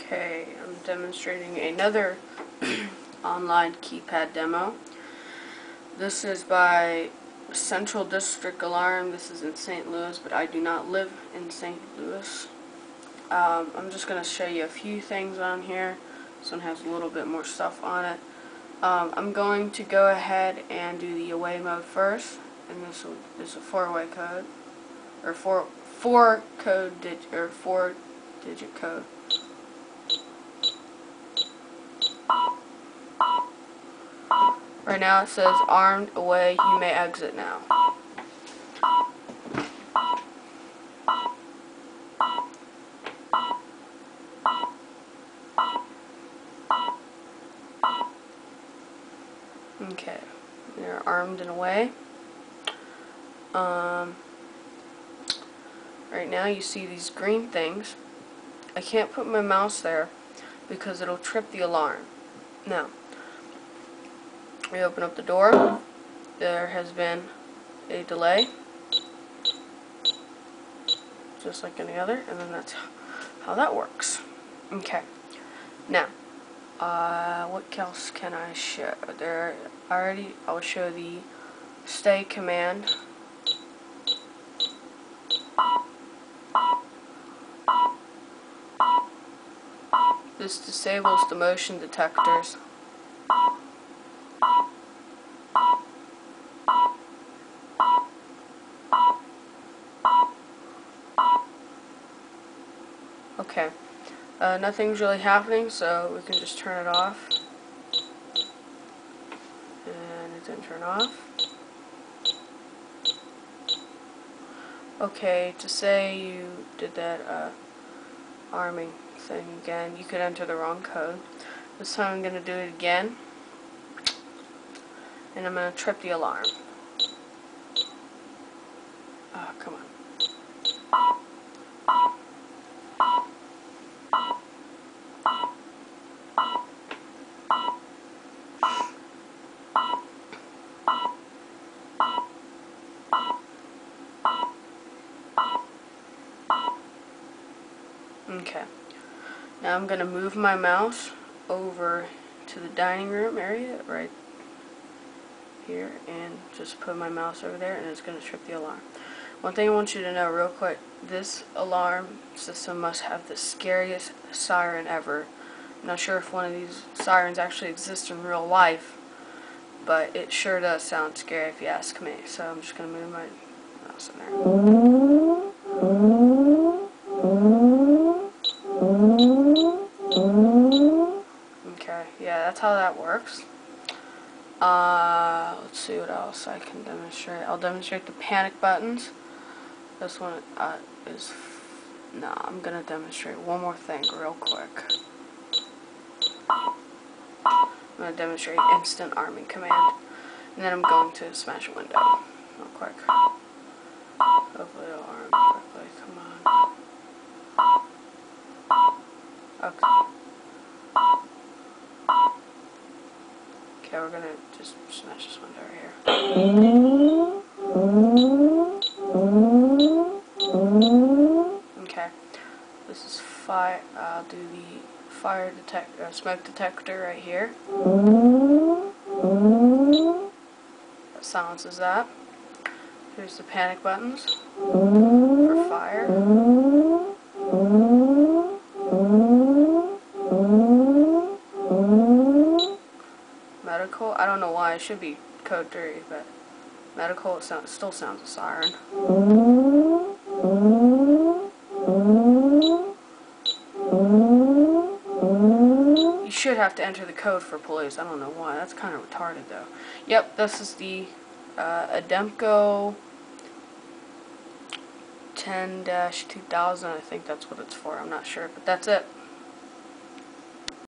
Okay, I'm demonstrating another online keypad demo. This is by Central District Alarm. This is in St. Louis, but I do not live in St. Louis. I'm just going to show you a few things on here. This one has a little bit more stuff on it. I'm going to go ahead and do the away mode first, and this is a four-way code, or four-digit code. Right now it says armed, away, you may exit now. Okay, they're armed and away. Right now you see these green things. I can't put my mouse there because it'll trip the alarm. Now, we open up the door. There has been a delay, just like any other, and then that's how that works. Okay, now what else can I show? I'll show the stay command. This disables the motion detectors. Okay, nothing's really happening, so we can just turn it off. And it didn't turn off. Okay, to say you did that arming thing again, you could enter the wrong code. This time I'm going to do it again, and I'm going to trip the alarm. Oh, come on. Okay, now I'm going to move my mouse over to the dining room area right here and just put my mouse over there, and it's going to trip the alarm. One thing I want you to know real quick, this alarm system must have the scariest siren ever. I'm not sure if one of these sirens actually exists in real life, but it sure does sound scary if you ask me. So I'm just going to move my mouse in there. Okay, yeah, that's how that works. Let's see what else I can demonstrate. I'll demonstrate the panic buttons. This one I'm gonna demonstrate one more thing real quick. I'm gonna demonstrate instant arming command, and then I'm going to smash a window real quick. Hopefully it'll arm quickly. Come on. Okay. Okay, we're gonna just smash this window right here. Okay, this is fire. I'll do the smoke detector right here. That silences that. Here's the panic buttons for fire. Medical, I don't know why, it should be code 3, but medical, it still sounds a siren. You should have to enter the code for police, I don't know why, that's kind of retarded though. Yep, this is the Ademco 10-2000, I think that's what it's for, I'm not sure, but that's it.